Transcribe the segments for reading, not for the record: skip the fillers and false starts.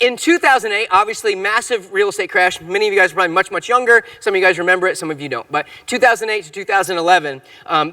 In 2008, obviously massive real estate crash. Many of you guys are probably much, much younger. Some of you guys remember it, some of you don't. But 2008 to 2011,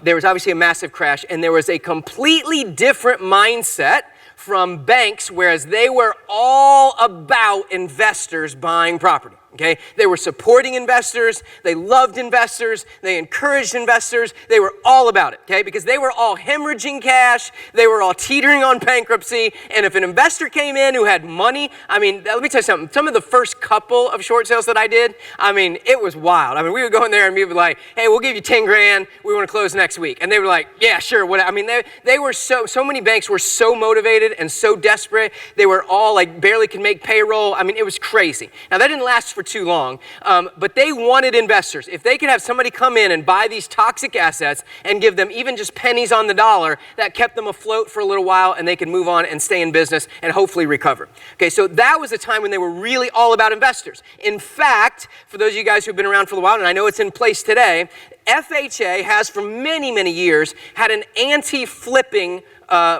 there was obviously a massive crash, and there was a completely different mindset from banks, whereas they were all about investors buying property. Okay, they were supporting investors, they loved investors, they encouraged investors, they were all about it, okay, because they were all hemorrhaging cash, they were all teetering on bankruptcy, and if an investor came in who had money, I mean, let me tell you something, some of the first couple of short sales that I did, I mean, it was wild. I mean, we would go in there and we would be like, hey, we'll give you 10 grand, we want to close next week, and they were like, yeah, sure, what? I mean, they were so many banks were so motivated and so desperate, they were all like barely could make payroll. I mean, it was crazy. Now, that didn't last for too long, but they wanted investors. If they could have somebody come in and buy these toxic assets and give them even just pennies on the dollar, that kept them afloat for a little while and they could move on and stay in business and hopefully recover. Okay, so that was a time when they were really all about investors. In fact, for those of you guys who've been around for a while, and I know it's in place today, FHA has for many, many years had an anti-flipping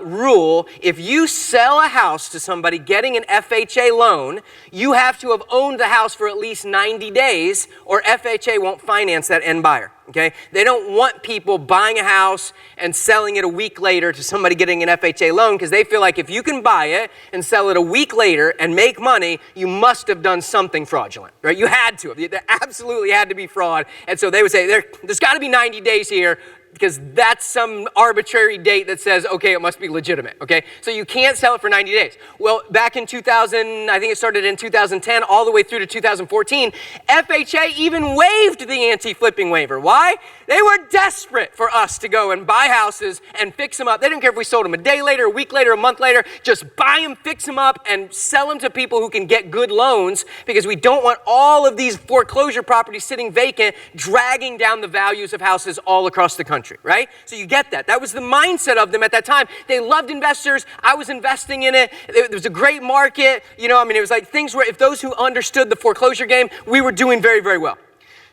rule. If you sell a house to somebody getting an FHA loan, you have to have owned the house for at least 90 days or FHA won't finance that end buyer. Okay? They don't want people buying a house and selling it a week later to somebody getting an FHA loan because they feel like if you can buy it and sell it a week later and make money, you must have done something fraudulent, right? You had to have. There absolutely had to be fraud. And so they would say, there's got to be 90 days here, because that's some arbitrary date that says, okay, it must be legitimate, okay? So you can't sell it for 90 days. Well, back in 2000, I think it started in 2010, all the way through to 2014, FHA even waived the anti-flipping waiver. Why? They were desperate for us to go and buy houses and fix them up. They didn't care if we sold them a day later, a week later, a month later, just buy them, fix them up, and sell them to people who can get good loans, because we don't want all of these foreclosure properties sitting vacant, dragging down the values of houses all across the country. Right? So you get that. That was the mindset of them at that time. They loved investors. I was investing in it. It was a great market. You know, I mean, it was like things were, if those who understood the foreclosure game, we were doing very, very well.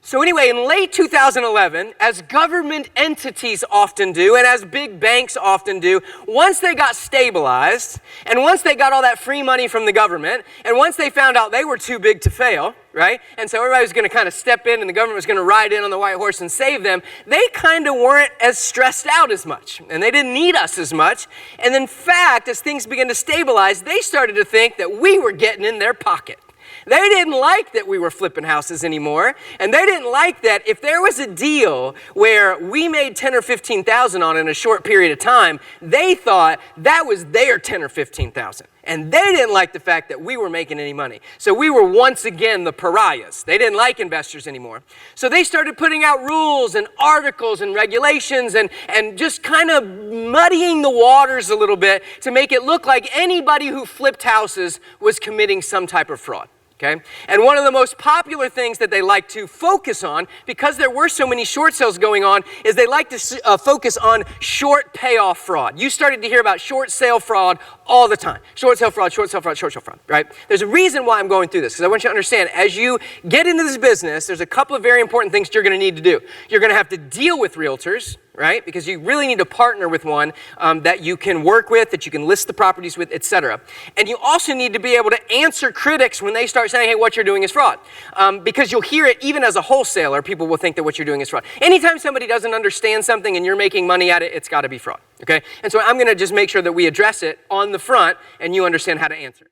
So anyway, in late 2011, as government entities often do, and as big banks often do, once they got stabilized, and once they got all that free money from the government, and once they found out they were too big to fail, right? And so everybody was going to kind of step in and the government was going to ride in on the white horse and save them, they kind of weren't as stressed out as much, and they didn't need us as much. And in fact, as things began to stabilize, they started to think that we were getting in their pocket. They didn't like that we were flipping houses anymore, and they didn't like that if there was a deal where we made 10 or 15,000 on it in a short period of time, they thought that was their 10 or 15,000. And they didn't like the fact that we were making any money. So we were once again the pariahs. They didn't like investors anymore. So they started putting out rules and articles and regulations and just kind of muddying the waters a little bit to make it look like anybody who flipped houses was committing some type of fraud. Okay? And one of the most popular things that they like to focus on, because there were so many short sales going on, is they like to focus on short payoff fraud. You started to hear about short sale fraud all the time. Short sale fraud, short sale fraud, short sale fraud, right? There's a reason why I'm going through this, because I want you to understand, as you get into this business, there's a couple of very important things you're going to need to do. You're going to have to deal with realtors, right? Because you really need to partner with one that you can work with, that you can list the properties with, etc. And you also need to be able to answer critics when they start saying, hey, what you're doing is fraud. Because you'll hear it even as a wholesaler, people will think that what you're doing is fraud. Anytime somebody doesn't understand something and you're making money at it, it's got to be fraud, okay? And so I'm going to just make sure that we address it on the front and you understand how to answer it.